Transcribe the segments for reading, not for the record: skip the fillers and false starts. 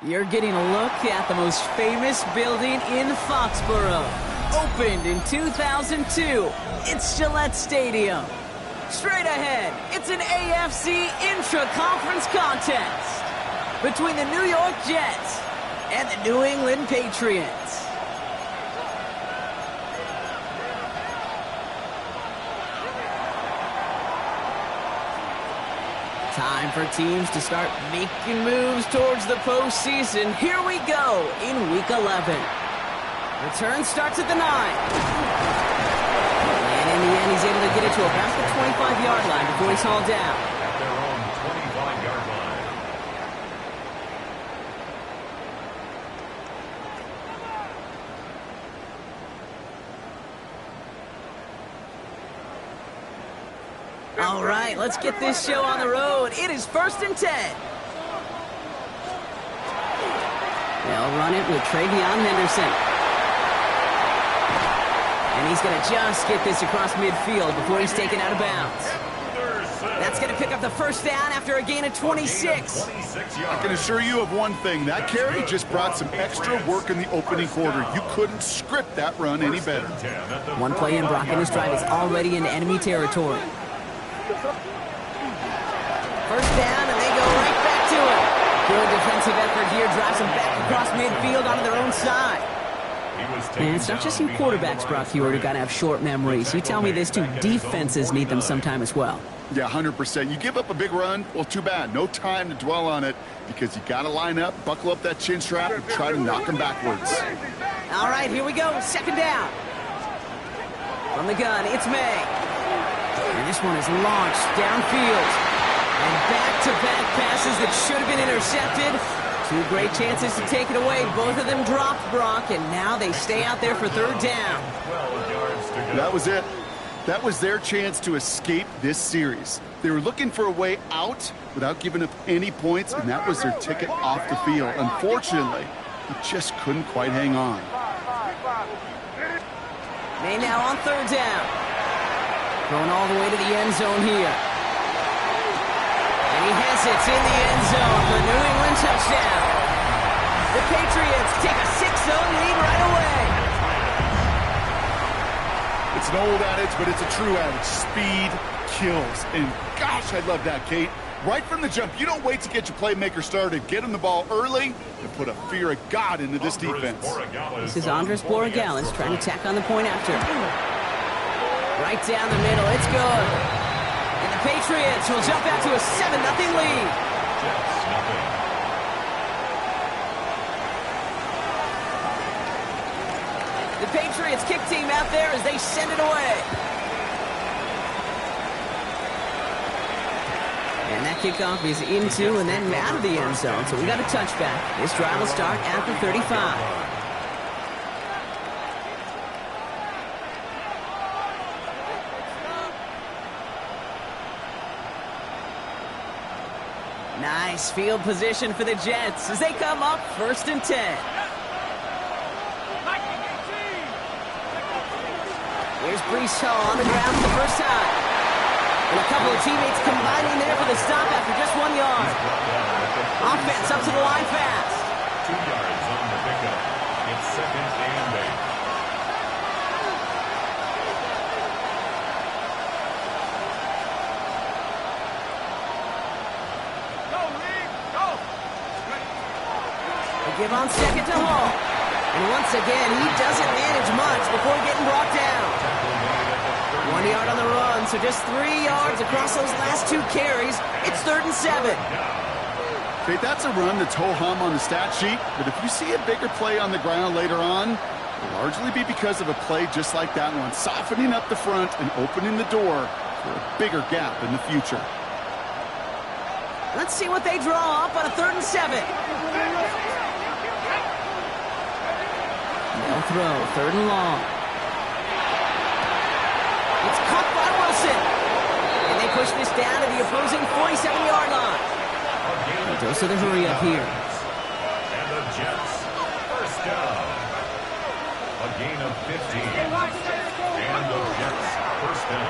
You're getting a look at the most famous building in Foxborough. Opened in 2002, it's Gillette Stadium. Straight ahead, it's an AFC intra-conference contest between the New York Jets and the New England Patriots. Time for teams to start making moves towards the postseason. Here we go in Week 11. Return starts at the 9. And in the end, he's able to get it to about the 25-yard line before he's hauled down. At their own 25-yard line. All right, let's get this show on the road. It is 1st and 10. They'll run it with Travion Henderson. And he's going to just get this across midfield before he's taken out of bounds. That's going to pick up the first down after a gain of 26. I can assure you of one thing. That carry just brought some extra work in the opening quarter. You couldn't script that run any better. One play in, Brock, and his drive is already into enemy territory. First down, and they go right back to it. Good defensive effort here. Drives them back across midfield onto their own side. And it's not just you quarterbacks, Brock, here who got to have short memories. You tell me this too, defenses need them sometime as well. Yeah, 100%. You give up a big run, well, too bad. No time to dwell on it because you got to line up, buckle up that chin strap, and try to knock them backwards. All right, here we go. 2nd down. From the gun, it's May. And this one is launched downfield. And back-to-back passes that should have been intercepted. 2 great chances to take it away. Both of them dropped, Brock, and now they stay out there for 3rd down. That was it. That was their chance to escape this series. They were looking for a way out without giving up any points, and that was their ticket off the field. Unfortunately, he just couldn't quite hang on. May now on 3rd down. Going all the way to the end zone here. And he has it in the end zone for a New England touchdown. The Patriots take a 6-0 lead right away. It's an old adage, but it's a true adage. Speed kills. And gosh, I love that, Kate. Right from the jump, you don't wait to get your playmaker started. Get him the ball early and put a fear of God into this defense. This is Andres Borregales trying to tack on the point after. Right down the middle, it's good. And the Patriots will jump out to a 7-0 lead. The Patriots kick team out there as they send it away. And that kickoff is into and then out of the end zone. So we got a touchback. This drive will start at the 35. Nice field position for the Jets as they come up 1st and 10. Here's Breece Hall on the ground for the first time. And a couple of teammates combining there for the stop after just 1 yard. Offense up to the line fast. 2 yards on the pickup. It's 2nd and 8. Give on 2nd to Hall. And once again, he doesn't manage much before getting brought down. 1 yard on the run, so just 3 yards across those last 2 carries. It's 3rd and 7. Okay, that's a run that's ho-hum on the stat sheet, but if you see a bigger play on the ground later on, it'll largely be because of a play just like that one, softening up the front and opening the door for a bigger gap in the future. Let's see what they draw up on a 3rd and 7. They'll throw, 3rd and long. It's caught by Wilson. And they push this down to the opposing 47-yard line. A dose of the hurry up here. And the Jets, 1st down. A gain of 15. And the Jets, 1st down.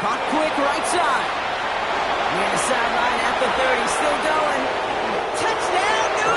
Caught quick right side. Near the sideline at the 30, still going. Touchdown, New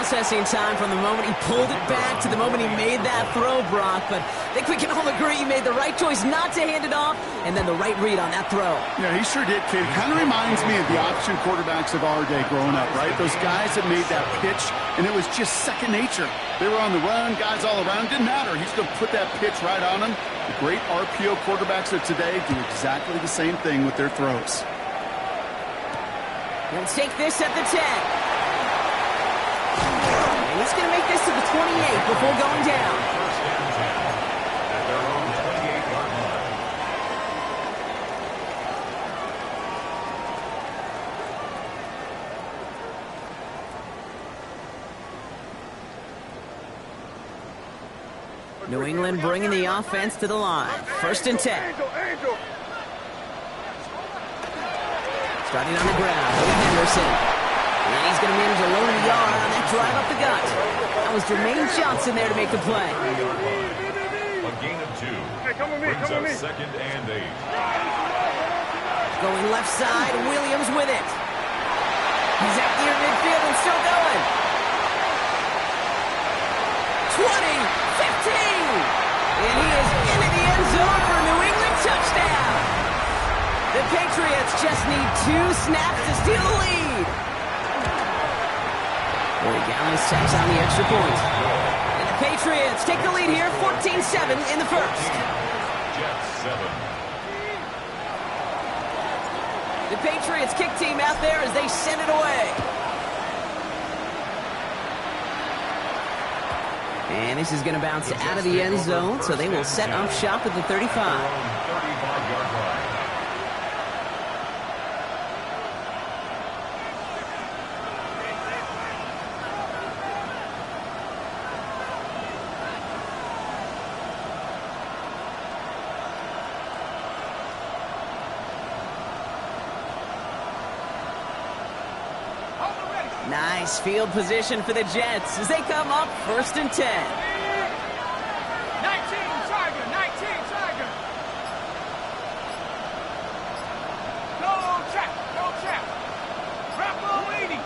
processing time from the moment he pulled it back to the moment he made that throw, Brock. But I think we can all agree he made the right choice not to hand it off, and then the right read on that throw. Yeah, he sure did, kid. Kind of reminds me of the option quarterbacks of our day growing up, right? Those guys that made that pitch, and it was just second nature. They were on the run, guys all around. Didn't matter. He's going to put that pitch right on him. The great RPO quarterbacks of today do exactly the same thing with their throws. He'll take this at the 10. And he's going to make this to the 28 before going down. First and 10 at their own 28-yard line. New England bringing the offense to the line. First and 10. Starting on the ground, Henderson. And he's going to manage a low yard on that drive up the gut. That was Jermaine Johnson there to make the play. A gain of 2. Brings up second and 8. Going left side, Williams with it. He's out near midfield and still going. 20, 15. And he is into the end zone for a New England touchdown. The Patriots just need 2 snaps to steal the lead. Boy, Gallis taps on the extra point. And the Patriots take the lead here, 14-7 in the first. Jets 7. The Patriots kick team out there as they send it away. And this is going to bounce out of the end zone, so they will set up shop at the 35. 35-yard line. Nice field position for the Jets as they come up first and 10. 19 Tiger, 19 Tiger. No check. Rambo leading.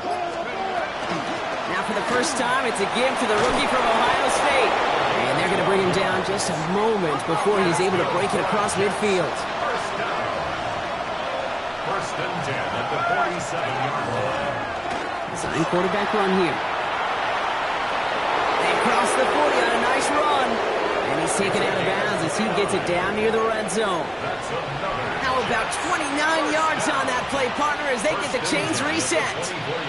Now for the first time, it's a give to the rookie from Ohio State. And they're going to bring him down just a moment before he's able to break it across midfield. First down. First and 10 at the 47-yard line. Design quarterback run here. They cross the 40 on a nice run. And he's taken out of bounds as he gets it down near the red zone. That's another. How about 29 yards on that play, partner, as they get the chains reset.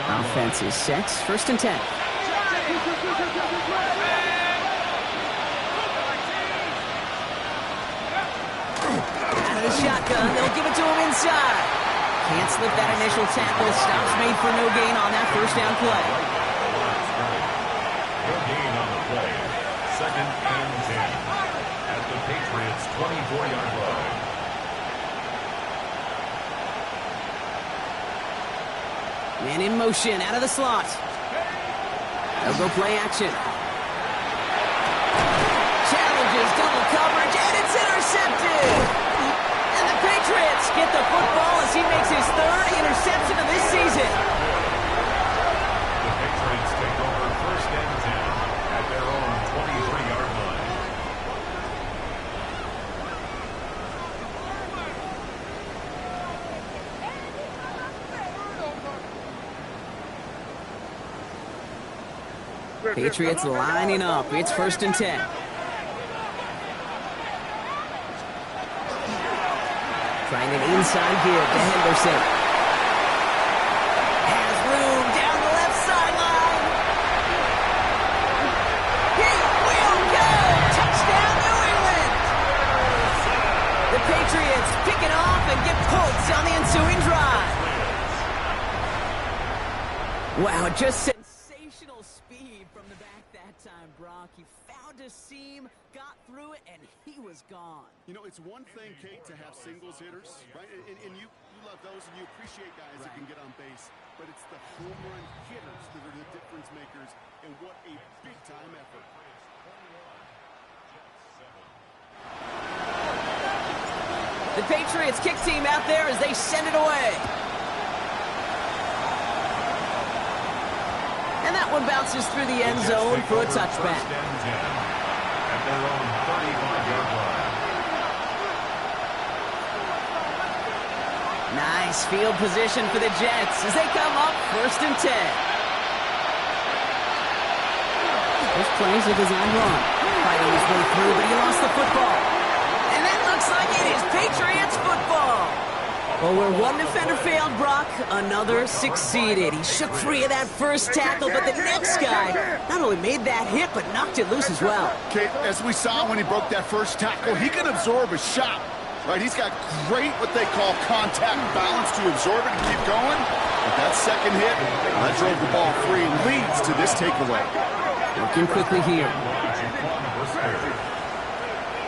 Offense is set. First and 10. Out of the shotgun, they'll give it to him inside. Can't slip that initial tackle. Stops made for no gain on that first down play. No gain on the play. Second and 10 at the Patriots' 24-yard line. Man in motion, out of the slot. They'll go play action. Challenges, double coverage, and it's intercepted. And the Patriots get the football as he makes his 3rd interception of this season. The Patriots take over first and 10 at their own 23-yard line. Patriots lining up. It's first and 10. Trying an inside give to Henderson. Has room down the left sideline. He will go! Touchdown, New England! The Patriots pick it off and get points on the ensuing drive. Wow, just sensational speed from the back that time, Brock. He found a seam, got through it, and he was gone. You know, it's one thing, Kate, to have singles hitters, right? And you love those, and you appreciate guys that can get on base. But it's the home run hitters that are the difference makers, and what a big-time effort. The Patriots kick team out there as they send it away. And And that one bounces through the end zone for a touchback. First and 10 at their own 35-yard line. Nice field position for the Jets as they come up first and 10. This play's a design run. Fighting his way through, but he lost the football. And that looks like it is Patriots football. Well, where one defender failed, Brock, another succeeded. He shook free of that first tackle, but the next guy not only made that hit, but knocked it loose as well. Okay, as we saw when he broke that first tackle, he can absorb a shot. Right, he's got great what they call contact balance to absorb it and keep going. But that second hit, that drove the ball free and leads to this takeaway. Working quickly here.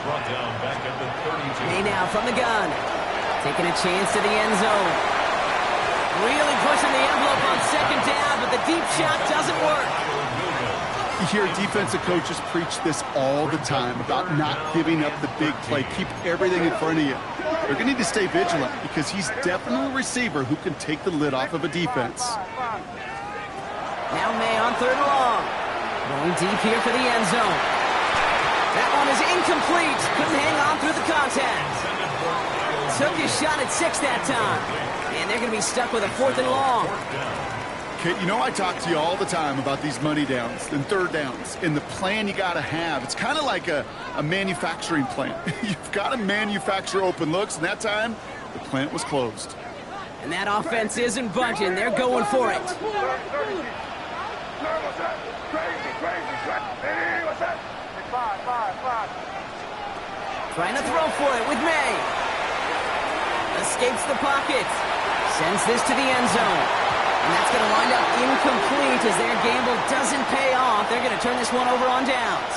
Brought down back at the 32. May now from the gun. Taking a chance to the end zone. Really pushing the envelope on second down, but the deep shot doesn't work. You hear defensive coaches preach this all the time about not giving up the big play. Keep everything in front of you. They're going to need to stay vigilant because he's definitely a receiver who can take the lid off of a defense. Now May on third and long. Going deep here for the end zone. That one is incomplete. Couldn't hang on through the contact. Took his shot at 6 that time. And they're going to be stuck with a fourth and long. Okay, you know I talk to you all the time about these money downs and third downs and the plan you got to have. It's kind of like a manufacturing plant. You've got to manufacture open looks, and that time, the plant was closed. And that offense isn't budging. They're going for it. Trying to throw for it with May. Escapes the pocket. Sends this to the end zone. And that's going to wind up incomplete as their gamble doesn't pay off. They're going to turn this one over on downs.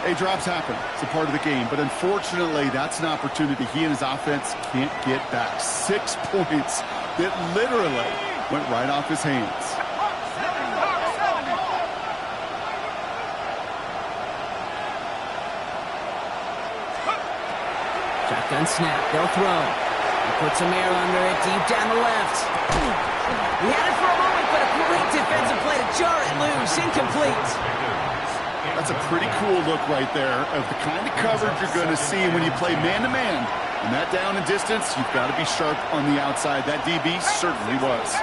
Hey, drops happen. It's a part of the game. But unfortunately, that's an opportunity he and his offense can't get back. 6 points that literally went right off his hands. Shotgun snap. They'll throw. He puts some air under it deep down the left. He had it for a moment, but a great defensive play to jar it loose. Incomplete. That's a pretty cool look right there of the kind of coverage you're going to see when you play man-to-man. And that down and distance, you've got to be sharp on the outside. That DB certainly was.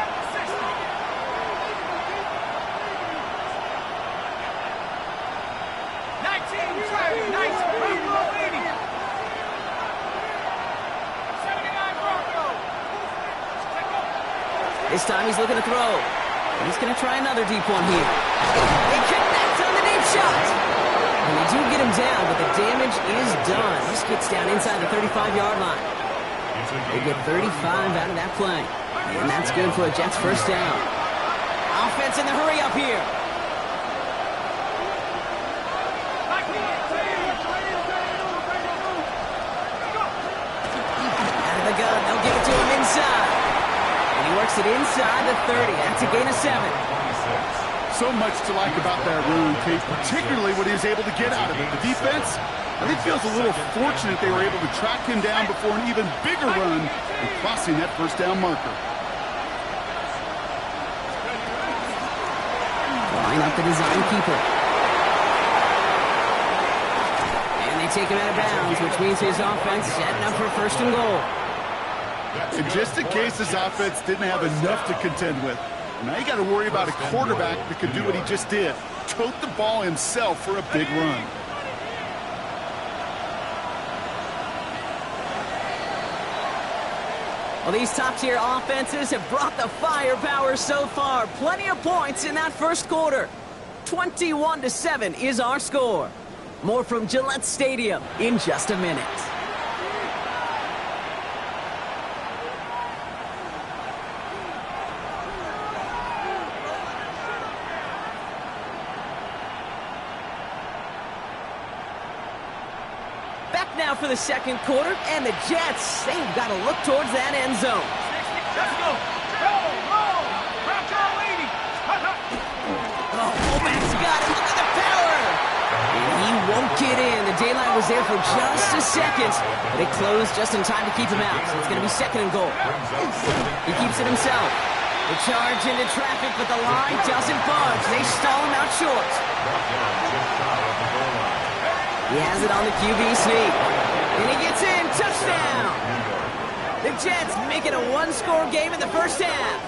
This time he's looking to throw. He's going to try another deep one here. They connect on the deep shot. And they do get him down, but the damage is done. This gets down inside the 35-yard line. They get 35 out of that play. And that's good for a Jets first down. Offense in the hurry up here. Out of the gun. They'll give it to him inside. He works it inside the 30. That's a gain of 7. So much to like about that run, Kate, particularly what he was able to get out of it. The defense, I think, feels a little fortunate they were able to track him down before an even bigger run and crossing that first down marker. Line up the design keeper. And they take him out of bounds, which means his offense setting up for first and goal. And just in case his offense didn't have enough to contend with, now you got to worry about a quarterback that could do what he just did. Tote the ball himself for a big run. Well, these top-tier offenses have brought the firepower so far. Plenty of points in that first quarter. 21-7 is our score. More from Gillette Stadium in just a minute. Now for the second quarter, and the Jets, they've got to look towards that end zone. Let's go. Roll, roll. Rock on, lady. Oh, fullback's got it. Look at the power. And he won't get in. The daylight was there for just a second, but it closed just in time to keep him out. So it's going to be second and goal. He keeps it himself. The charge into traffic, but the line doesn't budge. They stall him out short. He has it on the QB sneak. And he gets in. Touchdown! The Jets make it a one-score game in the first half.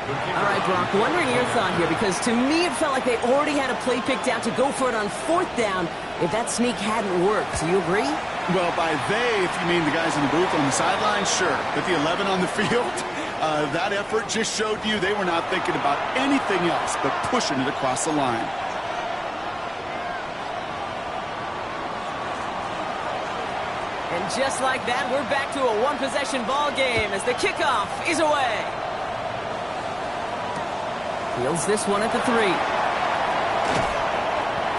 All right, Brock, wondering your thought here, because to me it felt like they already had a play picked out to go for it on fourth down if that sneak hadn't worked. Do you agree? Well, by they, if you mean the guys in the booth on the sideline, sure. But the 11 on the field, that effort just showed you they were not thinking about anything else but pushing it across the line. And just like that, we're back to a one-possession ball game as the kickoff is away. Fields this one at the 3.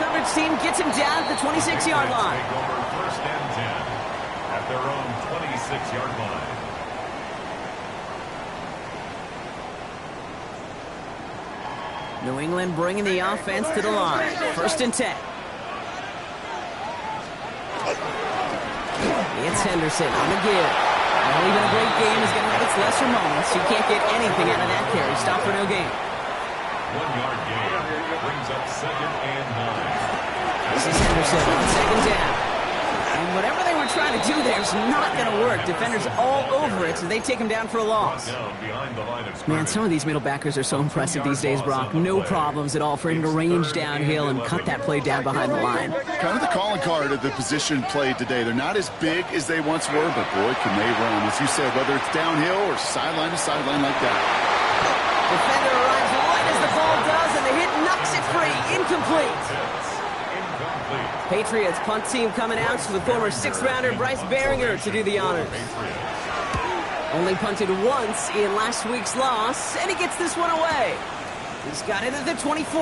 Coverage team gets him down at the 26-yard line. Take over first and 10 at their own 26-yard line. New England bringing the offense to the line. First and 10. It's Henderson on the give. Well, even a great game is going to have its lesser moments. You can't get anything out of that carry. Stop for no gain. 1-yard gain brings up second and 9. This is Henderson on second down. And whatever they were trying to do there is not going to work. Defenders all over it, so they take him down for a loss. Man, some of these middle backers are so impressive these days, Brock. No problems at all for him to range downhill and cut that play down behind the line. Kind of the calling card of the position played today. They're not as big as they once were, but boy, can they run. As you said, whether it's downhill or sideline to sideline like that. Defender arrives right as the ball does, and the hit knocks it free. Incomplete. Patriots punt team coming out to the former 6th-rounder Bryce Baringer to do the honors. Only punted once in last week's loss, and he gets this one away. He's got it at the 24. And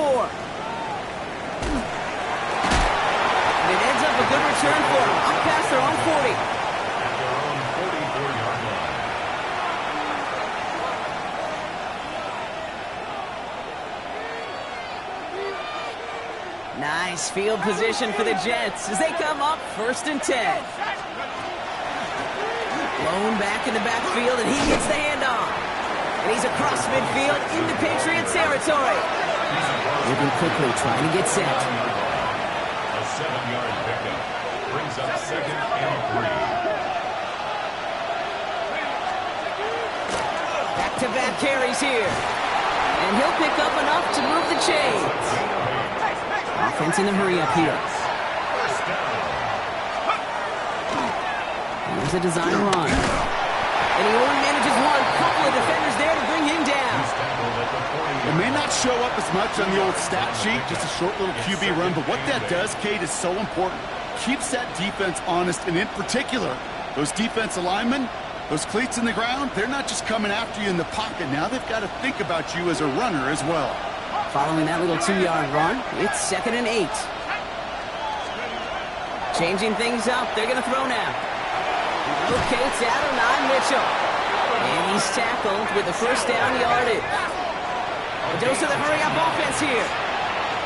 it ends up a good return for him, up past their own 40. At their own 44-yard line. Nice field position for the Jets as they come up first and 10. Blown back in the backfield, and he gets the handoff. And he's across midfield into Patriot territory. Moving quickly, trying to get set. A 7-yard pickup brings up second and 3. Back-to-back carries here. And he'll pick up enough to move the chains. Offense in the hurry up here. Here's a design run. And he only manages one. Couple of defenders there to bring him down. It may not show up as much on the old stat sheet, just a short little QB run, but what that does, Kate, is so important. Keeps that defense honest, and in particular, those defensive linemen, those cleats in the ground, they're not just coming after you in the pocket. Now they've got to think about you as a runner as well. Following that little 2-yard run, it's second and 8. Changing things up, they're going to throw now. Locates Adonai Mitchell. And he's tackled with the first down yardage. A dose of the hurry-up offense here.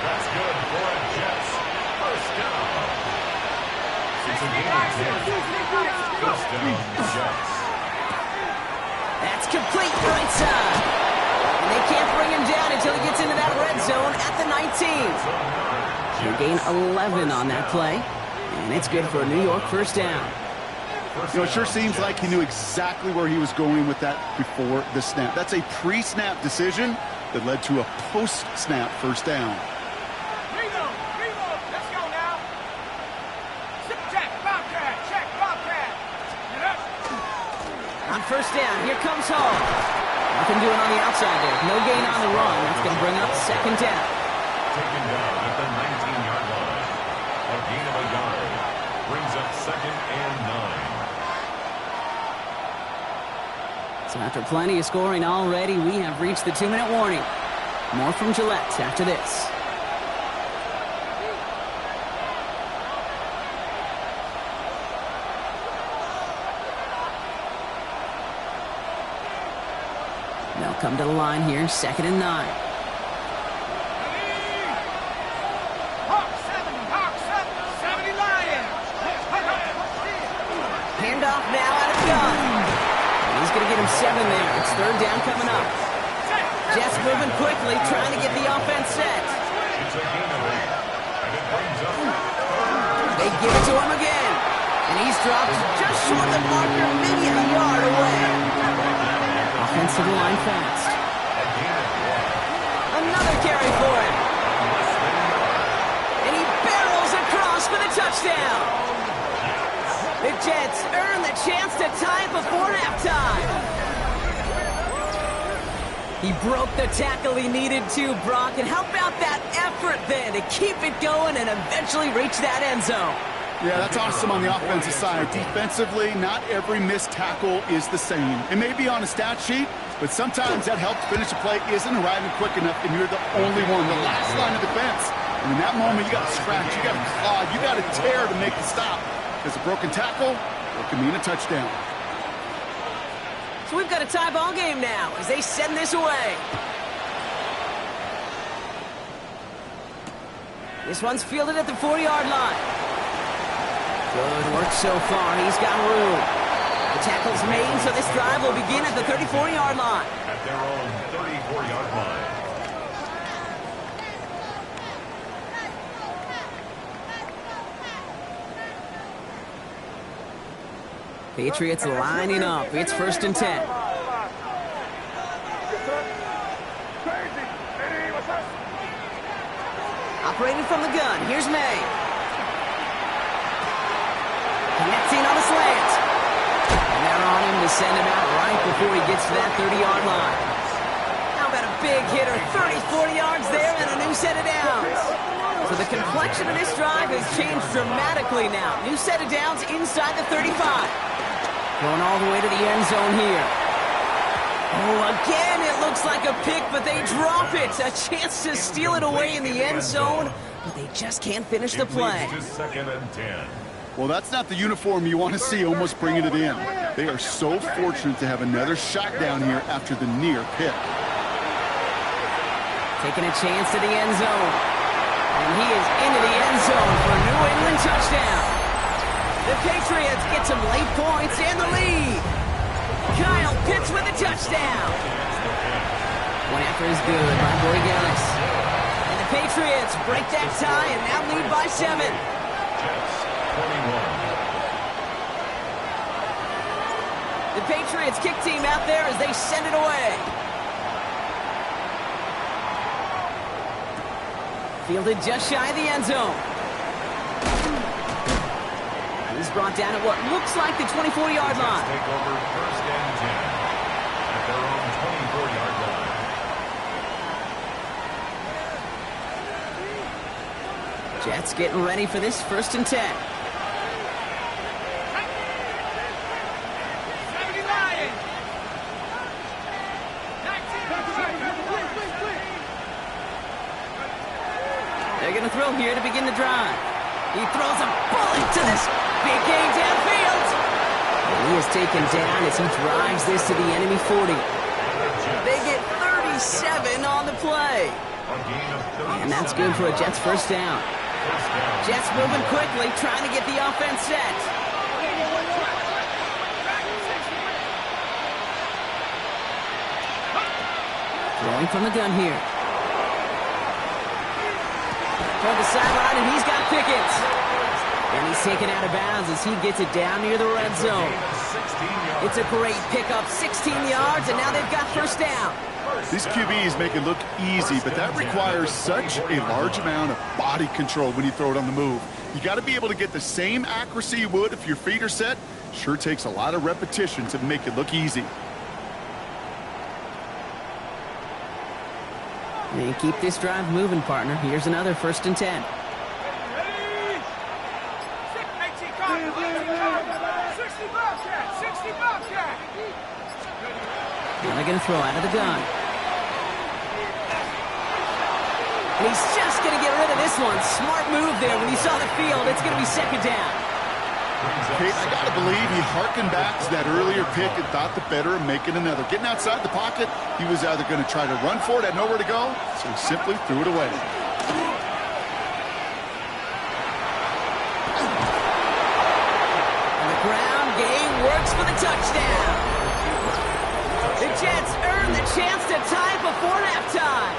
That's good for a Jets. First down. It's a game of 10. First down, Jets. That's complete right side. And they can't bring him down until he gets into that red zone at the 19. They gain 11 on that play. And it's good for a New York first down. You know, it sure seems like he knew exactly where he was going with that before the snap. That's a pre-snap decision that led to a post-snap first down. Let's go now. Check, Bobcat, check, Bobcat. On first down, here comes Hall. Nothing doing on the outside there. No gain on the run. That's going to bring up second down. Taken down at the 19-yard line. A gain of a yard brings up second and 9. So after plenty of scoring already, we have reached the 2-minute warning. More from Gillette after this. They'll come to the line here, second and 9. Handoff now out of the gun. And he's going to get him 7 there. It's third down coming up. Jets moving quickly, trying to get the offense set. It's a gain of 8. And it brings up They give it to him again. And he's dropped just short of the marker, maybe a yard away. Offensive line fast. a gain of 1. Another carry for him. And he barrels across for the touchdown. The Jets earn the chance to tie it before halftime. He broke the tackle he needed to, Brock. And how about that effort then to keep it going and eventually reach that end zone? Yeah, that's awesome on the offensive side. Defensively, not every missed tackle is the same. It may be on a stat sheet, but sometimes that help to finish a play isn't arriving quick enough, and you're the only one, the last line of defense. And in that moment, you got to scratch, you got to claw, you got to tear to make the stop. Because a broken tackle, it can mean a touchdown. So we've got a tie ball game now as they send this away. This one's fielded at the 4-yard line. Good work so far. He's got room. The tackle's made, so this drive will begin at the 34-yard line. At their own 34-yard line. Patriots lining up. It's 1st and 10. Operating from the gun. Here's May. Connecting on a slant. And they're on him to send him out right before he gets to that 30-yard line. How about a big hitter? 30-40 yards there and a new set of downs. So the complexion of this drive has changed dramatically now. New set of downs inside the 35. Going all the way to the end zone here. Oh, again, it looks like a pick, but they drop it. A chance to steal it away in the end zone, but they just can't finish the play. It leads to 2nd and 10. Well, that's not the uniform you want to see almost bringing it in. They are so fortunate to have another shot down here after the near pick. Taking a chance to the end zone. And he is into the end zone for a New England touchdown. The Patriots get some late points and the lead. Kyle Pitts with a touchdown. One after is good by Borgelis. And the Patriots break that tie and now lead by 7. Jets, 21. The Patriots kick team out there as they send it away. Fielded just shy of the end zone. He's brought down at what looks like the 24-yard line. Take over 1st and 10 at their own 24-yard line. Jets getting ready for this 1st and 10. They're going to throw here to begin the drive. He throws a bullet to this big game downfield. And he is taken down as he drives this to the enemy 40. They get 37 on the play. And that's good for a Jets 1st down. Jets moving quickly, trying to get the offense set. Throwing from the gun here. Toward the sideline, and he's got Pickens. And he's taken out of bounds as he gets it down near the red zone. It's a great pickup, 16 yards, and now they've got 1st down. These QBs make it look easy, but that requires such a large amount of body control when you throw it on the move. You got to be able to get the same accuracy you would if your feet are set. Sure takes a lot of repetition to make it look easy. And keep this drive moving, partner. Here's another 1st and 10. Now they're going to throw out of the gun. And he's just going to get rid of this one. Smart move there. When he saw the field, it's going to be 2nd down. Kate, I got to believe he harkened back to that earlier pick and thought the better of making another. Getting outside the pocket, he was either going to try to run for it, had nowhere to go, so he simply threw it away. And the ground game works for the touchdown. Jets earn the chance to tie before halftime.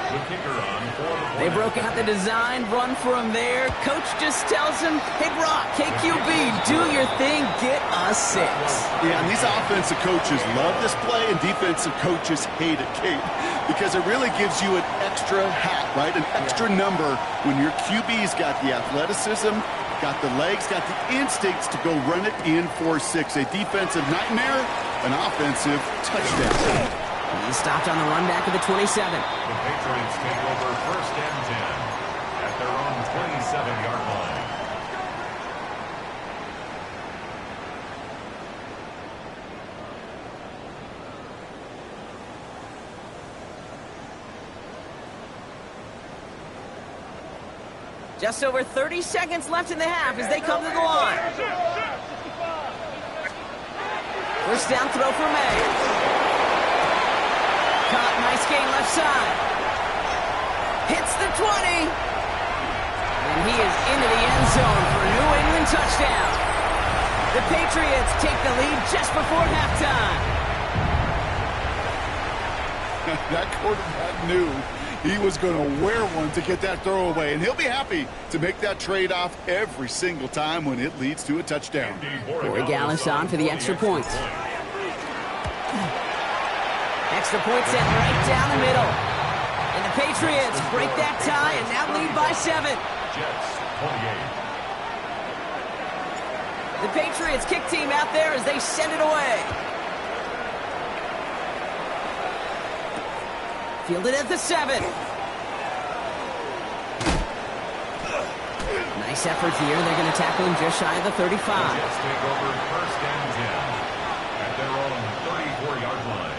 The kicker on for the point. They broke out the design, run from there. Coach just tells him, hey, Brock, KQB, do your thing, get a 6. Yeah, and these offensive coaches love this play, and defensive coaches hate it, Kate, because it really gives you an extra hat, right? An extra number when your QB's got the athleticism, got the legs, got the instincts to go run it in for 6. A defensive nightmare, an offensive touchdown. He stopped on the run back of the 27. The Patriots take over 1st and 10 at their own 27-yard line. Just over 30 seconds left in the half as they come to the line. First down throw for May. Caught, nice gain left side. Hits the 20. And he is into the end zone for a New England touchdown. The Patriots take the lead just before halftime. That quarterback knew he was going to wear one to get that throw away, and he'll be happy to make that trade-off every single time when it leads to a touchdown. Corey Gallis on for the extra point. Extra point sent right down the middle. And the Patriots break that tie and now lead by 7. Jets 28. The Patriots kick team out there as they send it away. Fielded at the 7. Nice effort here. They're going to tackle him just shy of the 35. The Jets take over 1st and 10 at their own 34-yard line.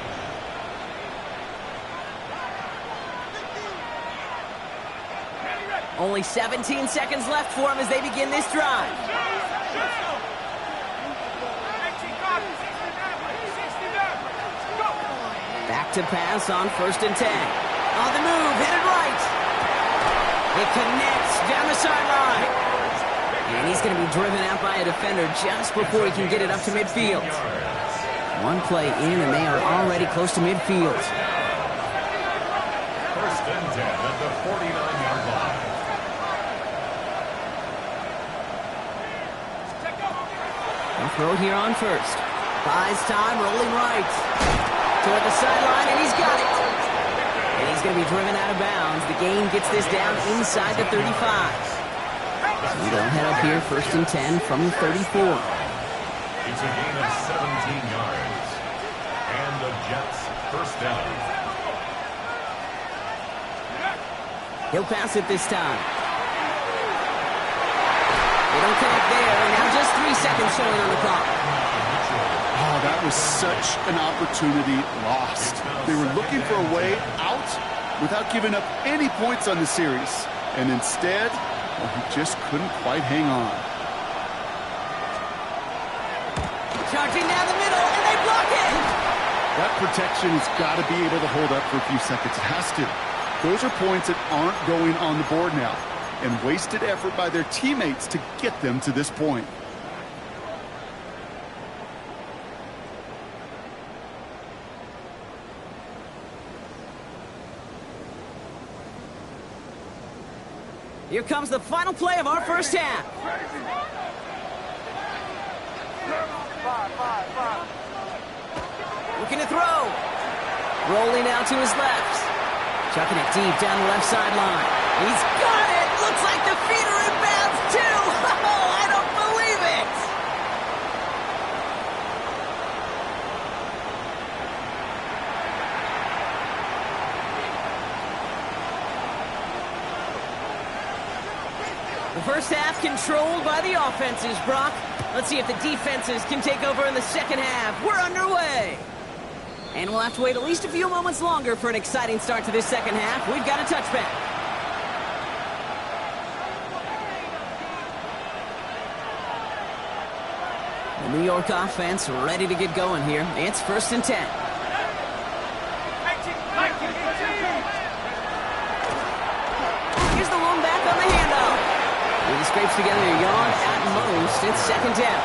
Only 17 seconds left for him as they begin this drive. Back to pass on 1st and 10. On the move, headed right. It connects down the sideline. And he's going to be driven out by a defender just before he can get it up to midfield. One play in, and they are already close to midfield. 1st and 10 at the 49-yard line. They'll throw it here on 1st. Buys time, rolling right. Toward the sideline, and he's got it. And he's going to be driven out of bounds. The gain gets this down inside the 35. So they'll head up here 1st and 10 from the 34. It's a gain of 17 yards. And the Jets 1st down. He'll pass it this time. They don't connect there, and now just 3 seconds showing on the clock. Oh, that was such an opportunity lost. They were looking for a way out without giving up any points on the series. And instead, well, he just couldn't quite hang on. Charging down the middle, and they block it! That protection has got to be able to hold up for a few seconds. It has to. Those are points that aren't going on the board now, and wasted effort by their teammates to get them to this point. Here comes the final play of our first half. Looking to throw. Rolling out to his left. Chucking it deep down the left sideline. He's got it! Looks like the feet are in bounds too! Oh, I don't believe it! The first half controlled by the offenses, Brock. Let's see if the defenses can take over in the second half. We're underway. And we'll have to wait at least a few moments longer for an exciting start to this second half. We've got a touchback. The New York offense ready to get going here. It's 1st and 10. Here's the lone back on the handoff. He scrapes together a yard at most. It's 2nd down.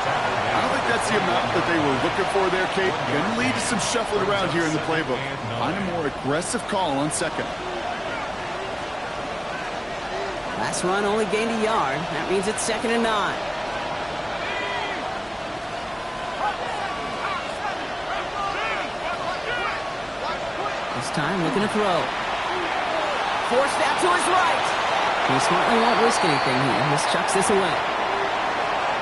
I don't think that's the amount that they were looking for there, Kate. Can lead to some shuffling around here in the playbook. Find a more aggressive call on second. Last run only gained a yard. That means it's 2nd and 9. This time looking to throw. Forced out to his right. He smartly won't risk anything here. Just chucks this away.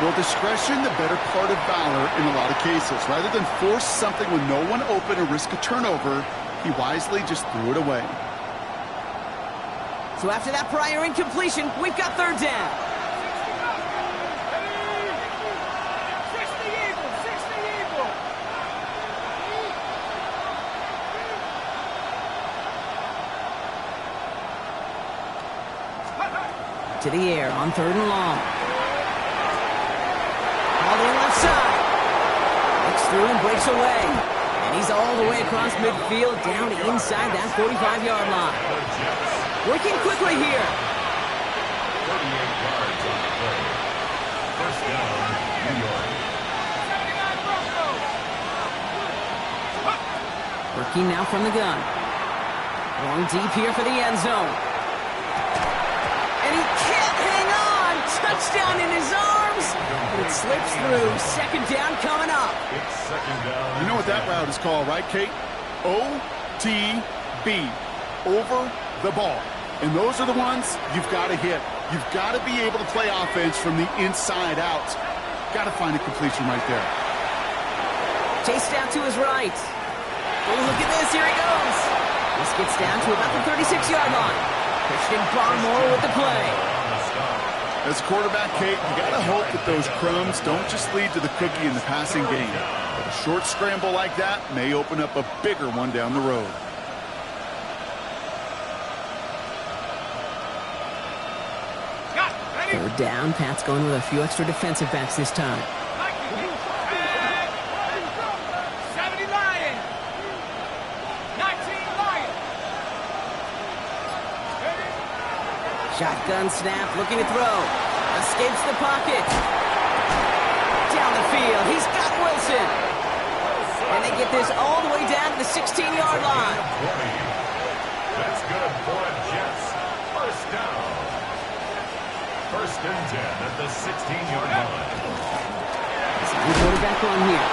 Well, discretion, the better part of valor in a lot of cases. Rather than force something with no one open and risk a turnover, he wisely just threw it away. So after that prior incompletion, we've got 3rd down. 60 Eagles, 60 Eagles. To the air on 3rd and long. All the left side. Looks through and breaks away. And he's all the way across midfield down inside that 45-yard line. Working quickly here. 38 yards on the play. First down, New York. 79 Broncos. Working now from the gun. Going deep here for the end zone. And he can't hang on. Touchdown in his arms. But it slips through. 2nd down coming up. It's 2nd down. You know what that route is called, right, Kate? OTB. Over the ball. And those are the ones you've got to hit. You've got to be able to play offense from the inside out. Got to find a completion right there. Chased down to his right. Oh, look at this. Here he goes. This gets down to about the 36-yard line. Christian Barmore with the play. As a quarterback, Kate, you got to hope that those crumbs don't just lead to the cookie in the passing game. But a short scramble like that may open up a bigger one down the road. 3rd down. Pat's going with a few extra defensive backs this time. 70 Lions. 19 Lions. Shotgun snap, looking to throw. Escapes the pocket. Down the field. He's got Wilson. And they get this all the way down to the 16-yard line. 20. That's good for the Jets. First down. 1st and 10 at the 16-yard line. Sign quarterback on here.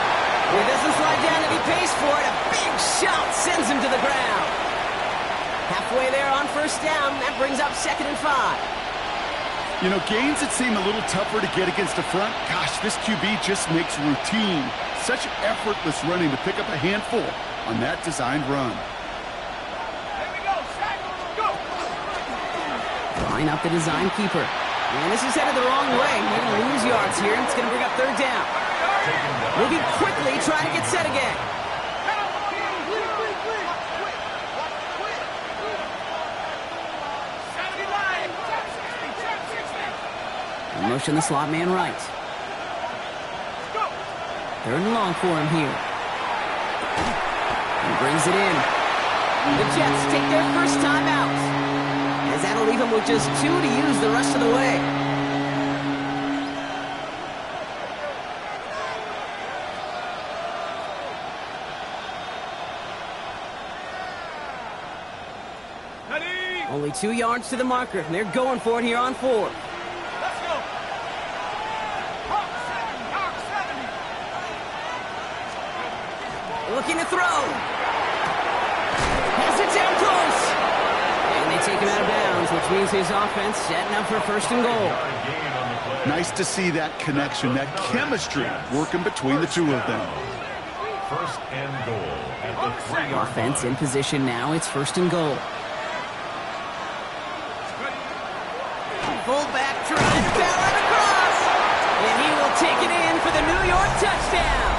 He doesn't slide down and he pays for it. A big shot sends him to the ground. Halfway there on 1st down. That brings up 2nd and 5. You know, gains that seem a little tougher to get against the front, gosh, this QB just makes routine. Such effortless running to pick up a handful on that designed run. Here we go. Sack. Go. Line up the design keeper. And this is headed the wrong way. They're going to lose yards here, and it's going to bring up 3rd down. Moving quickly, trying to get set again. Motion the slot man right. 3rd and long for him here. He brings it in. The Jets take their first time out. As that'll leave him with just 2 to use the rest of the way. Only 2 yards to the marker, and they're going for it here on 4th. Let's go. Hawk 70. Looking to throw. Has it down close. And they take him out of bounds, which means his offense setting up for 1st and goal. Nice to see that connection, that chemistry working between the two of them. 1st and goal at the 3-yard Offense in position now. It's 1st and goal. Fullback trying to barrel it across. And he will take it in for the New York touchdown.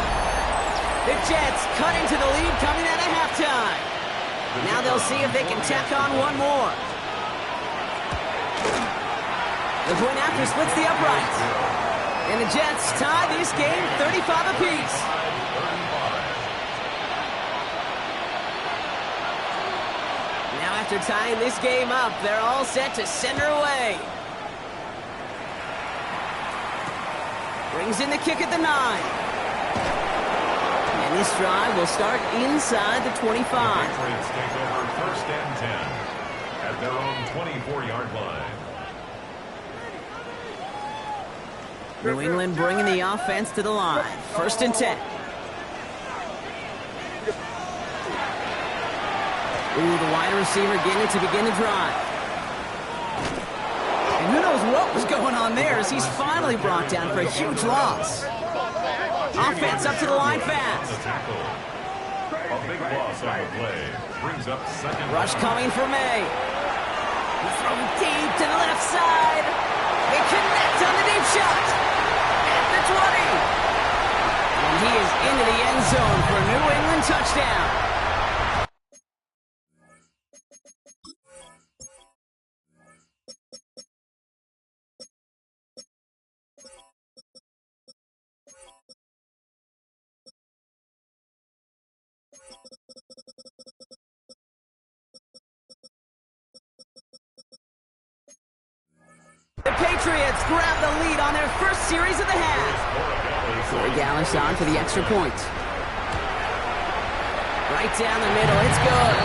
The Jets cut into the lead coming out of halftime. Now they'll see if they can tack on one more. The point after splits the uprights. And the Jets tie this game 35 apiece. Now after tying this game up, they're all set to send her away. Brings in the kick at the 9. And this drive will start inside the 25. Patriots take over 1st and 10 at their own 24-yard line. New England bringing the offense to the line. 1st and 10. Ooh, the wide receiver getting it to begin the drive. And who knows what was going on there as he's finally brought down for a huge loss. Offense up to the line fast. A big loss on the play. Brings up 2nd. Rush coming for May. He's throwing deep to the left side. They connect on the deep shot. At the 20. And he is into the end zone for a New England touchdown. The Patriots grab the lead on their first series of the half. Corey Gallis on for the extra point. Right down the middle, it's good.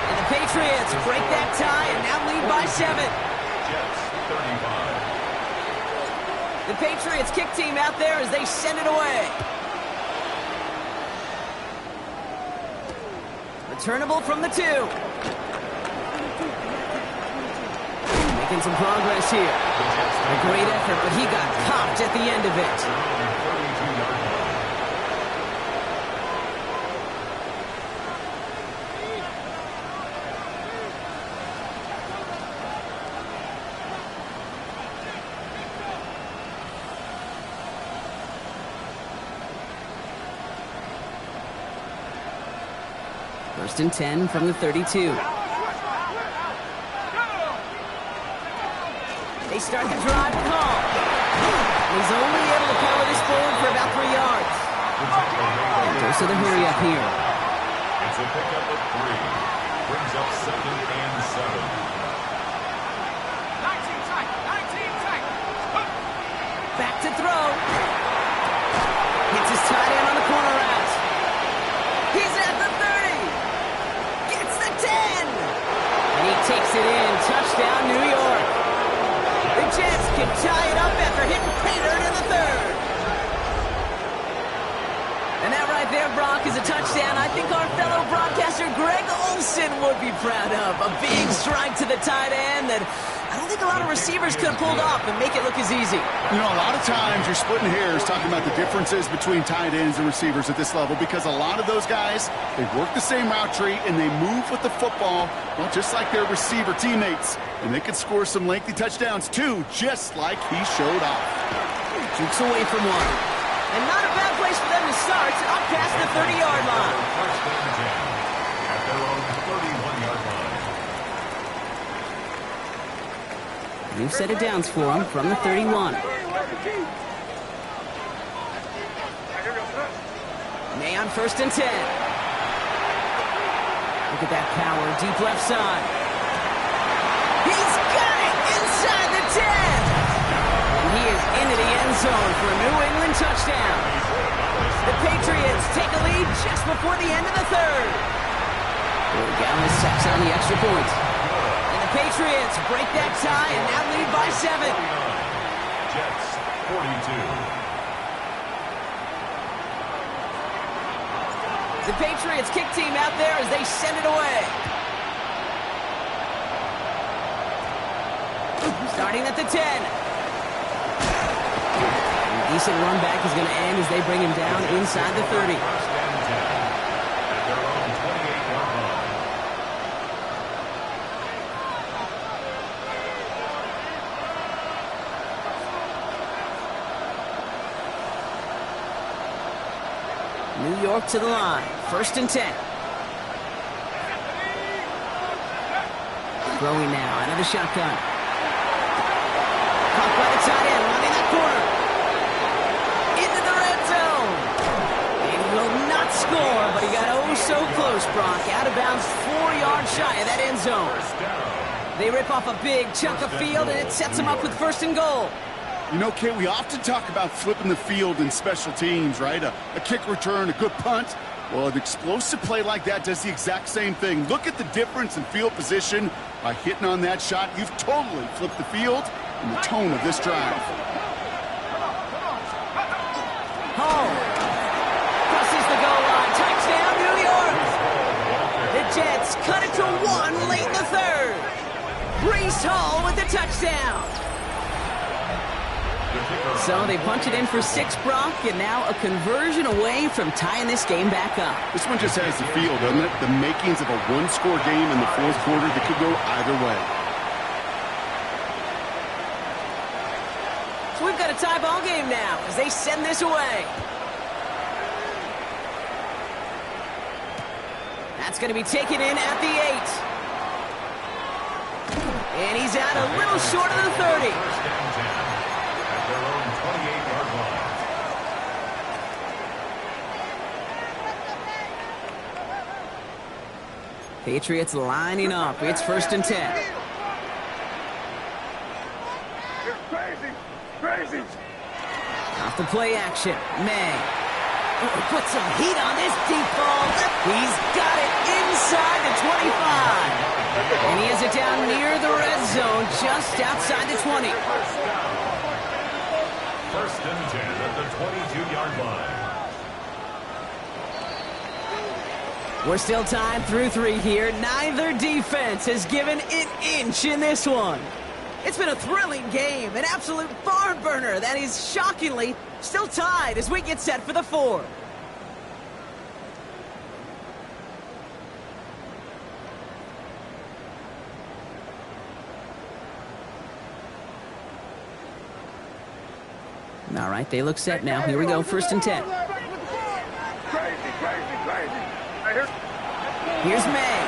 And the Patriots break that tie and now lead by 7. Jets 35. The Patriots kick team out there as they send it away. Returnable from the 2. Making some progress here. A great effort, but he got popped at the end of it. 32-yard line. First and 10 from the 32. They start the drive calm. He's only able to power this forward for about 3 yards. Dose of the hurry up here. It's a pickup of 3. Brings up 2nd and 7. 19 tight. Back to throw. Hits his tight end on the corner route. He's at the 30. Gets the 10. And he takes it in. Touchdown, New York. The Jets can tie it up after hitting Pater in the 3rd. And that right there, Brock, is a touchdown I think our fellow broadcaster Greg Olsen would be proud of. A big strike to the tight end that I don't think a lot of receivers could have pulled off and make it look as easy. You know, a lot of times you're splitting hairs talking about the differences between tight ends and receivers at this level because a lot of those guys, they work the same route tree and they move with the football, well, just like their receiver teammates. And they could score some lengthy touchdowns too, just like he showed off. Jukes away from one. And not a bad place for them to start, up past the 30-yard line. First and 10 at their own 31-yard line. New set of downs for him from the 31. May on 1st and 10. Look at that power, deep left side. He's got it inside the 10. And he is into the end zone for a New England touchdown. The Patriots take a lead just before the end of the 3rd. Gallis sacks on the extra point. And the Patriots break that tie and now lead by 7. Jets 42. The Patriots kick team out there as they send it away. Starting at the 10. And a decent run back is going to end as they bring him down inside the 30. First and 10 at their own 28-yard line. New York to the line. 1st and 10. Throwing now. Another shotgun. Caught by the tight end. Running that corner. Into the red zone. And he will not score, but he got oh so close, Brock. Out of bounds 4 yards shy of that end zone. They rip off a big chunk of field, and it sets them up with 1st and goal. You know, Kate, we often talk about flipping the field in special teams, right? A kick return, a good punt. Well, an explosive play like that does the exact same thing. Look at the difference in field position. By hitting on that shot, you've totally flipped the field and the tone of this drive. Home. Crosses the goal line. Touchdown, New York. The Jets cut it to 1 late in the third. Brees Hall with the touchdown. So they punch it in for 6, Brock, and now a conversion away from tying this game back up. This one just has the feel, doesn't it? The makings of a one-score game in the fourth quarter that could go either way. So we've got a tie ball game now as they send this away. That's going to be taken in at the 8. And he's out a little short of the 30. Their own 28-yard line. Patriots lining up. It's 1st and 10. Crazy. Off the play action. May. Oh, put some heat on this deep ball. He's got it inside the 25. And he has it down near the red zone, just outside the 20. 1st and 10 at the 22-yard line. We're still tied through 3 here. Neither defense has given an inch in this one. It's been a thrilling game, an absolute barn burner that is shockingly still tied as we get set for the 4. All right, they look set now. Here we go, 1st and 10. Crazy. Here's May.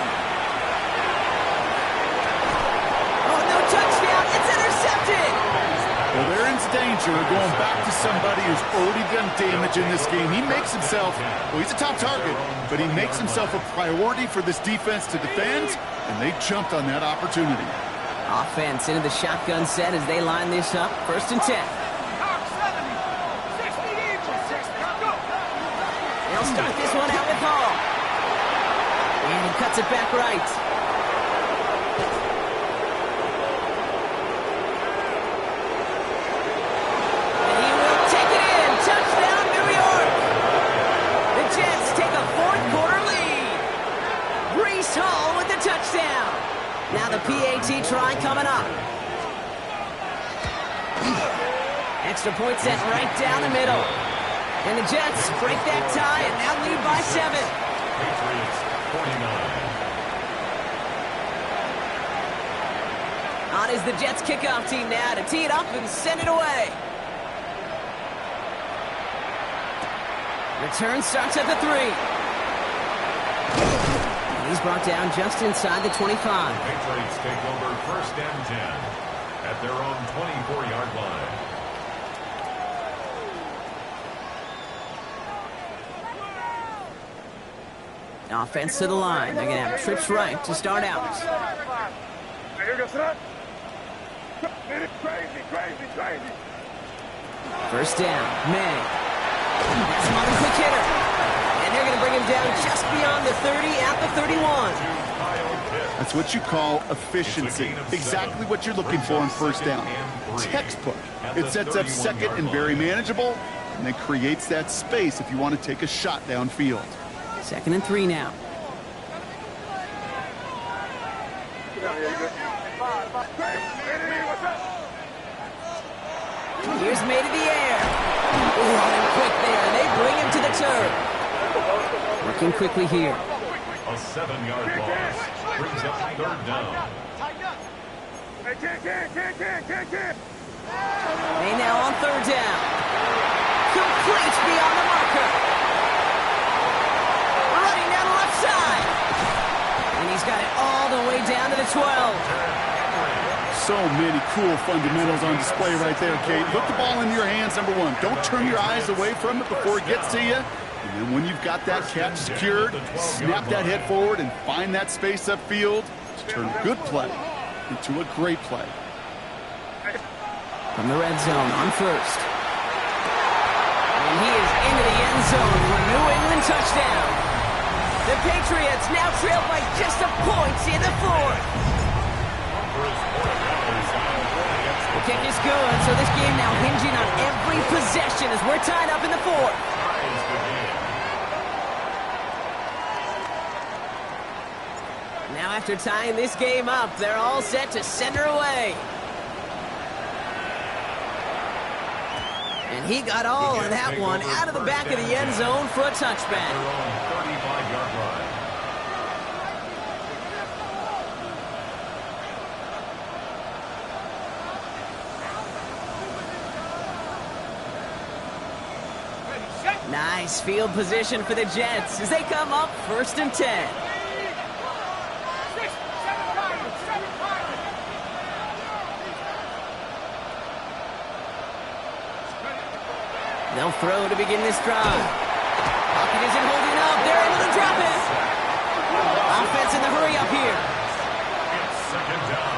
Oh, no touchdown. It's intercepted. Well, they're in danger of going back to somebody who's already done damage in this game. He makes himself, well, he's a top target, but he makes himself a priority for this defense to defend, and they jumped on that opportunity. Offense into the shotgun set as they line this up. 1st and 10. They'll start this one out with Hall. And he cuts it back right. And he will take it in. Touchdown, New York. The Jets take a 4th quarter lead. Brees Hall with the touchdown. Now the PAT try coming up. Extra point set right down the middle. And the Jets break that tie and now lead by 7. Patriots 49. On is the Jets kickoff team now to tee it up and send it away. Return starts at the 3. And he's brought down just inside the 25. Patriots take over 1st and 10 at their own 24-yard line. Offense to the line. They're going to have trips right to start out. Crazy. 1st down. May. That's another quick hitter. And they're going to bring him down just beyond the 30 at the 31. That's what you call efficiency. Exactly what you're looking for in 1st down. Textbook. It sets up 2nd and very manageable, and then creates that space if you want to take a shot downfield. 2nd and 3 now. Here's May to the air. Ooh, on him quick there, and they bring him to the turf. Working quickly here. A 7-yard loss brings up 3rd down. May now on 3rd down. Complete beyond the marker. Running down the left side. And he's got it all the way down to the 12. So many cool fundamentals on display right there, Kate. Put the ball in your hands, number 1. Don't turn your eyes away from it before it gets to you. And then when you've got that catch secured, snap that head forward and find that space upfield to turn a good play into a great play. from the red zone on first. And he is into the end zone for a New England touchdown. The Patriots now trail by just a point in the fourth. The kick is good, so this game now hinging on every possession as we're tied up in the fourth. Now after tying this game up, they're all set to send her away. And he got all of that one out of the back of the end zone for a touchback. Nice field position for the Jets as they come up 1st and 10. They'll throw to begin this drive. Pocket isn't holding up. They're able to drop it. Offense in the hurry up here. It's 2nd down.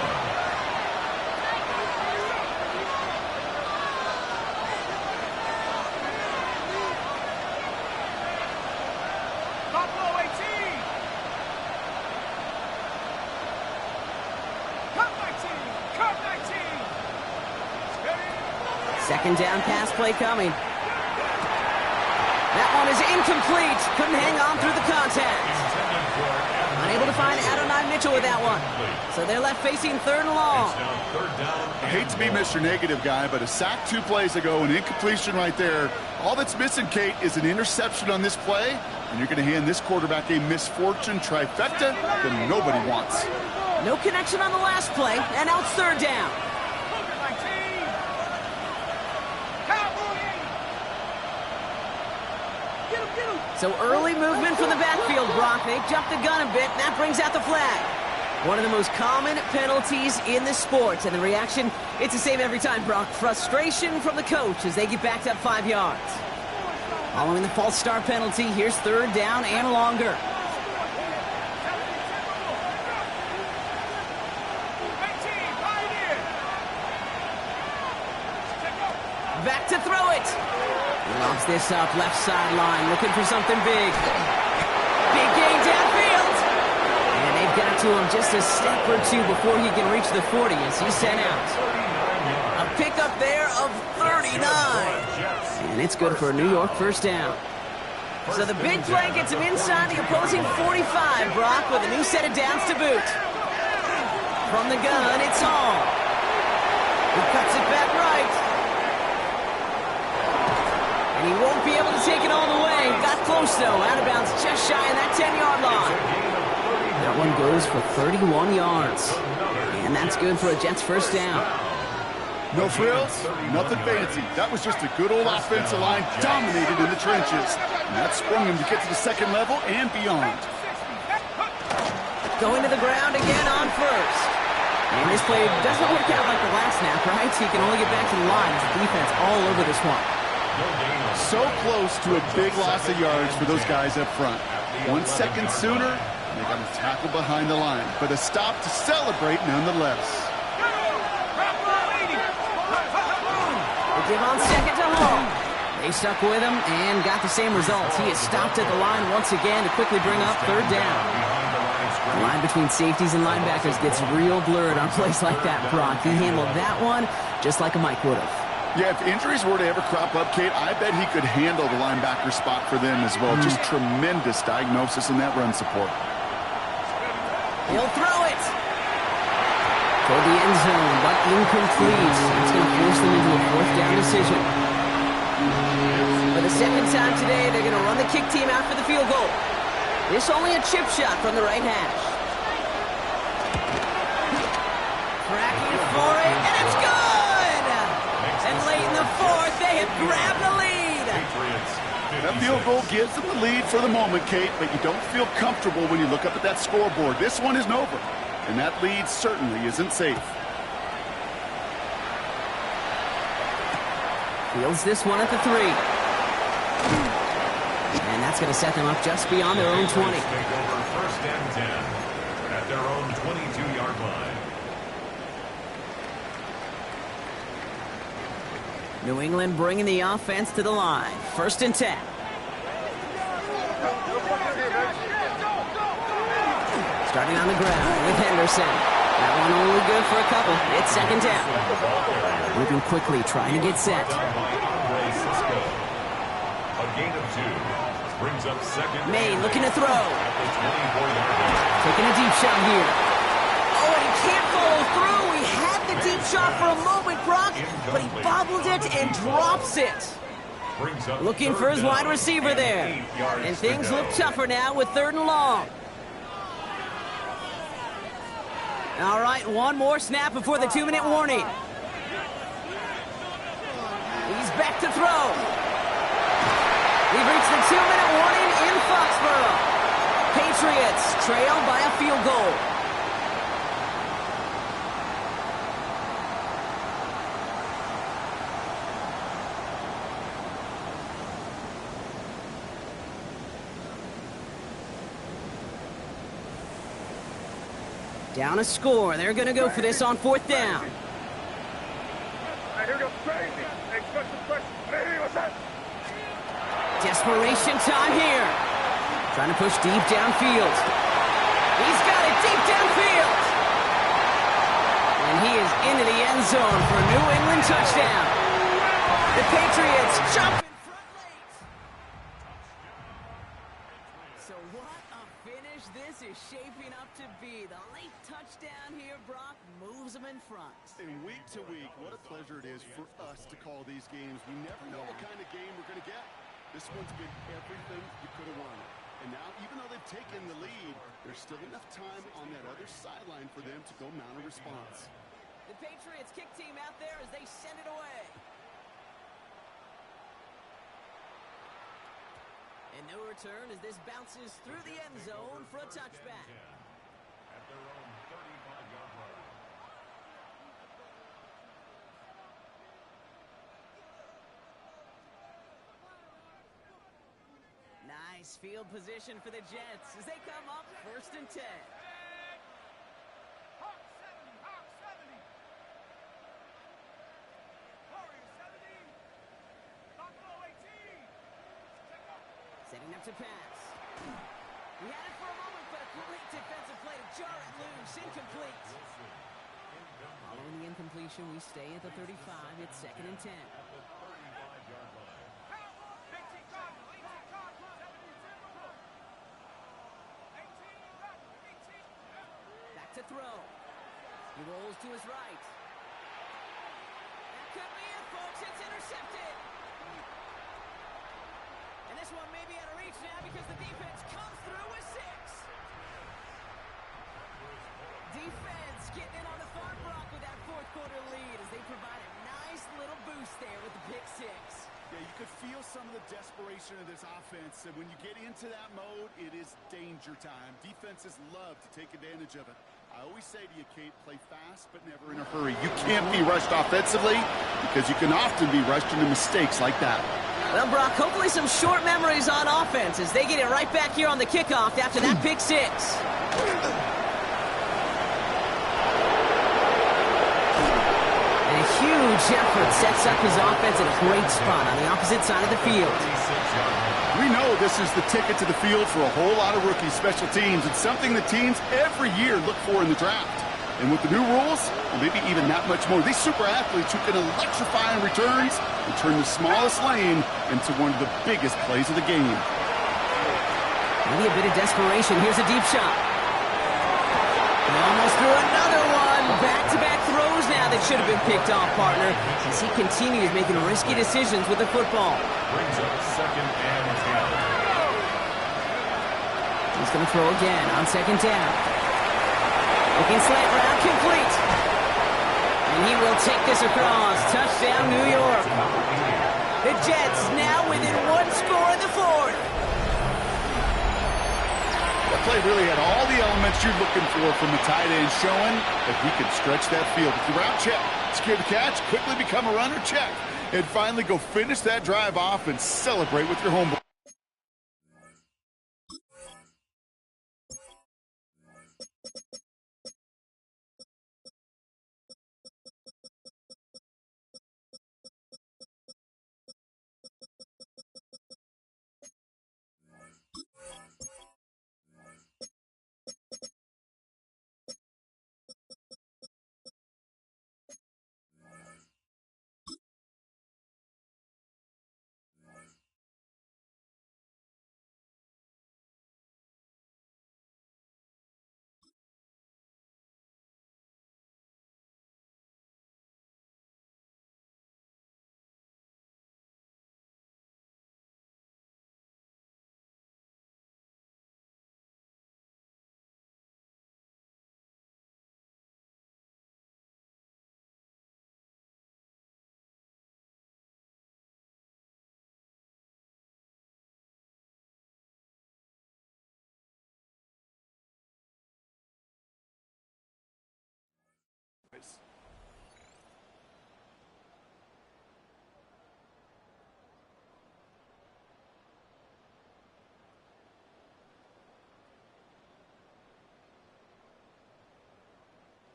Buffalo 18. Cut 19. Cut 19. 2nd down pass play coming. That one is incomplete. Couldn't hang on through the contact. Unable to find Adonai Mitchell with that one. So they're left facing 3rd and long. I hate to be Mr. Negative guy, but a sack 2 plays ago, an incompletion right there. All that's missing, Kate, is an interception on this play, and you're going to hand this quarterback a misfortune trifecta that nobody wants. No connection on the last play, and now it's 3rd down. So early movement from the backfield, Brock. They jumped the gun a bit, and that brings out the flag. One of the most common penalties in the sport, and the reaction, it's the same every time, Brock. Frustration from the coach as they get backed up 5 yards. Following the false start penalty, here's 3rd down and longer. Back to throw it. He lobs this up, left sideline, looking for something big. Big gain downfield. And they've got to him just a step or 2 before he can reach the 40 as he's sent out. A pickup there of 39. And it's good for a New York 1st down. So the big play gets him inside the opposing 45, Brock, with a new set of downs to boot. From the gun, it's Hall. He cuts it back right. And he won't be able to take it all the way. Got close, though. Out of bounds just shy of that 10-yard line. That one goes for 31 yards. And that's good for a Jets 1st down. No frills, nothing fancy. That was just a good old offensive line dominated in the trenches. And that sprung him to get to the 2nd level and beyond. Going to the ground again on first. And this play doesn't work out like the last snap, right? He can only get back to the line as the defense all over this one. So close to a big loss of yards for those guys up front. 1 second sooner, they got a tackle behind the line. But a stop to celebrate nonetheless. They give on 2nd to Hall. They stuck with him and got the same results. He is stopped at the line once again to quickly bring up 3rd down. The line between safeties and linebackers gets real blurred on plays like that, Brock. He handled that one just like a Mike would have. Yeah, if injuries were to ever crop up, Kate, I bet he could handle the linebacker spot for them as well. Just tremendous diagnosis in that run support. He'll throw it. Toward the end zone, but incomplete. It's going to force them into a 4th down decision. For the 2nd time today, they're going to run the kick team out for the field goal. This only a chip shot from the right hash. Cracking for it, and it's good! And late in the 4th, they have grabbed the lead. That field goal gives them the lead for the moment, Kate, but you don't feel comfortable when you look up at that scoreboard. This one isn't over, and that lead certainly isn't safe. Fields this one at the 3. And that's going to set them up just beyond their own 20. Take over 1st and 10 at their own 22-yard line. New England bringing the offense to the line. 1st and 10. Starting on the ground with Henderson. That one only good for a couple. It's 2nd down. Moving quickly, trying to get set. A gain of 2. Brings up 2nd. May looking to throw. At the 24-yard line. Taking a deep shot here. Oh, and he can't follow through. He had the deep shot for a moment, Brock, but he bobbled it and drops it. Looking for his wide receiver there. And things look tougher now with 3rd and long. All right, one more snap before the 2-minute warning. He's back to throw. We've reached the 2-minute warning in Foxborough. Patriots trail by a field goal. Down a score. They're going to go for this on 4th down. Desperation time here. Trying to push deep downfield. He's got it deep downfield. And he is into the end zone for a New England touchdown. The Patriots jump in front late. So what a finish this is shaping up to be. The late touchdown here, Brock, moves them in front. And week to week, what a pleasure it is for us to call these games. We never know what kind of game we're going to get. This one's been everything you could have wanted. And now, even though they've taken the lead, there's still enough time on that other sideline for them to go mount a response. The Patriots kick team out there as they send it away. And no return as this bounces through the end zone for a touchback. At their own 35-yard line. Nice field position for the Jets as they come up 1st and 10. Hawk 70, Hawk 70. Warrior 70. Buffalo 18. Setting up to pass. He had it for a moment, but a great defensive play to jar it loose. Incomplete. Following the incompletion, we stay at the 35. It's 2nd and 10. Back to throw. He rolls to his right. That could be it, folks. It's intercepted. And this one may be out of reach now because the defense comes through with 6. Defense getting in on the farm, Brock, with that 4th quarter lead as they provide a nice little boost there with the pick 6. Yeah, you could feel some of the desperation of this offense, and when you get into that mode, it is danger time. Defenses love to take advantage of it. I always say to you, Kate, play fast but never in a hurry. You can't be rushed offensively because you can often be rushed into mistakes like that. Well, Brock, hopefully some short memories on offense as they get it right back here on the kickoff after that pick 6. And a huge effort sets up his offense in a great spot on the opposite side of the field. We know this is the ticket to the field for a whole lot of rookie special teams. It's something the teams every year look for in the draft. And with the new rules, and maybe even that much more, these super athletes who can electrify in returns and turn the smallest lane into one of the biggest plays of the game. Maybe a bit of desperation. Here's a deep shot. He almost threw another one. Back-to-back throws now that should have been picked off, partner, as he continues making risky decisions with the football. Brings up 2nd and 10. He's going to throw again on 2nd down. Looking slant route, complete. And he will take this across. Touchdown, New York. The Jets now within 1 score in the 4th. That play really had all the elements you're looking for from the tight end, showing that he could stretch that field. With the route check, secure the catch, quickly become a runner, check. And finally go finish that drive off and celebrate with your homeboy.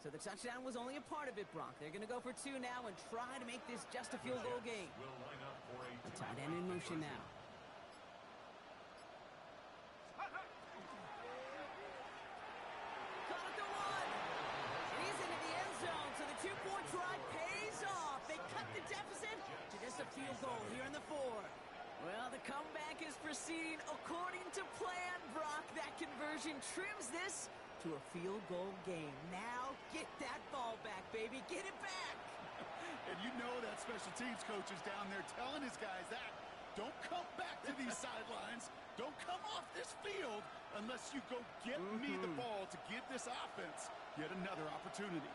So the touchdown was only a part of it, Brock. They're going to go for 2 now and try to make this just a field goal game. The tight end in motion now. Caught at the 1. And he's into the end zone, so the 2-point try pays off. They cut the deficit to just a field goal here in the 4th. Well, the comeback is proceeding according to plan, Brock. That conversion trims this to a field goal game. Now, get that ball back, baby. Get it back. And you know that special teams coach is down there telling his guys that. Don't come back to these sidelines. Don't come off this field unless you go get me the ball to give this offense yet another opportunity.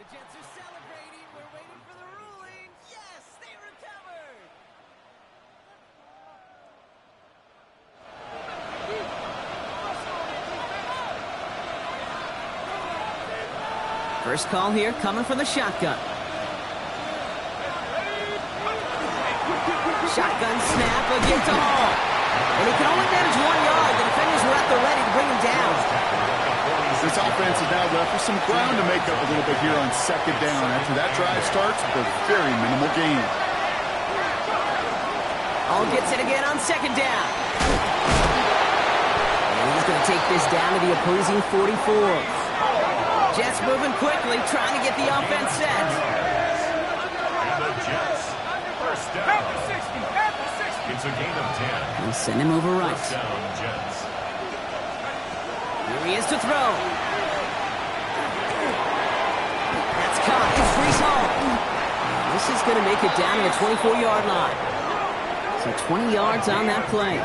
The Jets are celebrating. We're waiting for the ruling. Yes, they recovered. First call here coming from the shotgun. Shotgun snap against Hall. And he can only manage 1 yard. The defenders were at the ready to bring him down. This offense is now left with some ground to make up a little bit here on 2nd down after that drive starts with a very minimal gain. Hall gets it again on 2nd down. And he's going to take this down to the opposing 44. Jets moving quickly, trying to get the offense set. And the Jets, first down. It's a gain of 10. And send him over right. First down, Jets. Here he is to throw. That's caught. It's Breece Hall. This is going to make it down to the 24-yard line. So 20 yards on that play.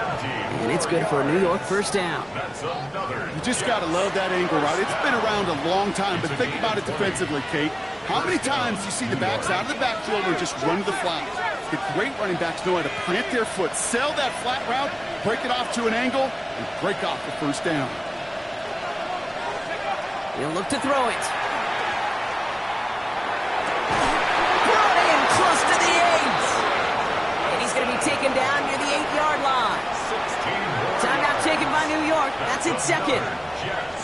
And it's good for a New York first down. That's another. You just got to love that angle route. It's been around a long time, but think about it defensively, Kate. How many times do you see the backs out of the backfield and just run to the flat? The great running backs know how to plant their foot, sell that flat route, break it off to an angle, and break off the first down. He'll look to throw it. Brought in close to the 8. And he's going to be taken down near the 8-yard line. Timeout taken by New York. That's its 2nd.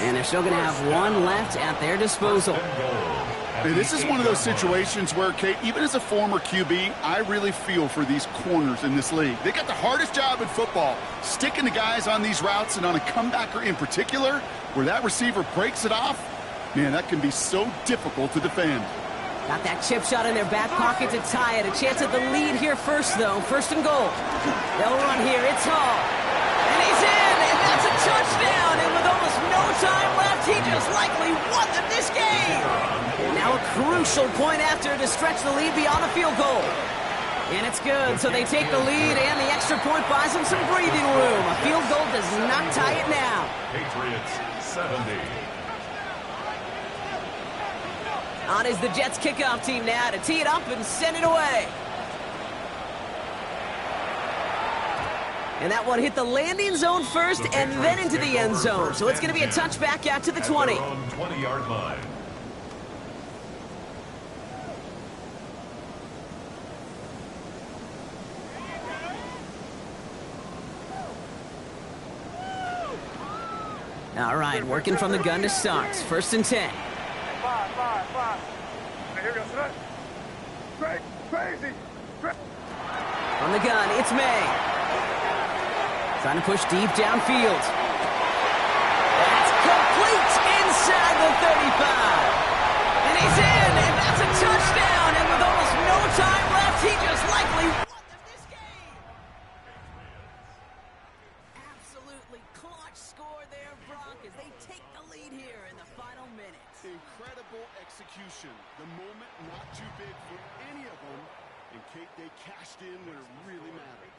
And they're still going to have 1 left at their disposal. Hey, this is one of those situations where, Kate, even as a former QB, I really feel for these corners in this league. They got the hardest job in football, sticking to guys on these routes and on a comebacker in particular, where that receiver breaks it off. Man, that can be so difficult to defend. Got that chip shot in their back pocket to tie it. A chance at the lead here first, though. 1st and goal. They'll run here. It's Hall. And he's in, and that's a touchdown. And with almost no time left, he just likely won this game. Now a crucial point after to stretch the lead beyond a field goal. And it's good, so they take the lead, and the extra point buys them some breathing room. A field goal does not tie it now. Patriots 70. On is the Jets kickoff team now to tee it up and send it away. And that one hit the landing zone first and then into the end zone. So it's going to be a touchback out to the 20. 20-yard line. All right, working from the gun to start. 1st and 10. Five. Here we go. Crazy. On the gun, it's May. Trying to push deep downfield. That's complete inside the 35. And he's in, and that's a touchdown. And with almost no time left, he just likely won this game. Absolutely clutch score there, Brock, as they take the lead here in the final minutes. Incredible execution. The moment not too big for any of them. And Kate, they cashed in when it really mattered.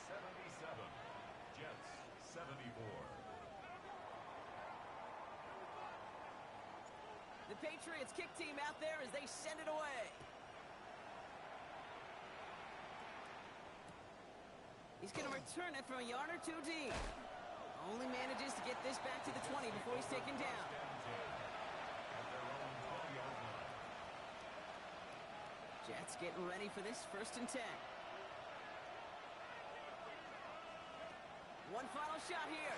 77. Jets 74. The Patriots kick team out there as they send it away. He's going to return it from a yard or 2 deep. Only manages to get this back to the 20 before he's taken down. Jets getting ready for this 1st and 10. shot here.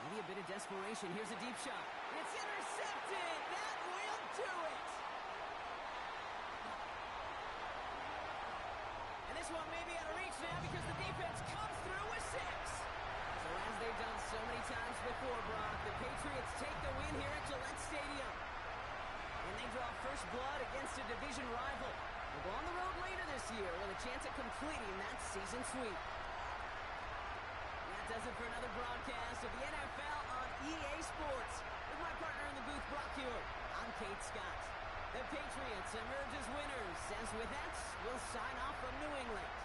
Maybe a bit of desperation. Here's a deep shot. It's intercepted. That will do it. And this one may be out of reach now because the defense comes through with 6. So as they've done so many times before, Brock, the Patriots take the win here at Gillette Stadium. And they draw first blood against a division rival. They'll go on the road later this year with a chance at completing that season sweep. That does it for another broadcast of the NFL on EA Sports. With my partner in the booth, Brock Hewitt, I'm Kate Scott. The Patriots emerge as winners, as with that, we'll sign off from New England.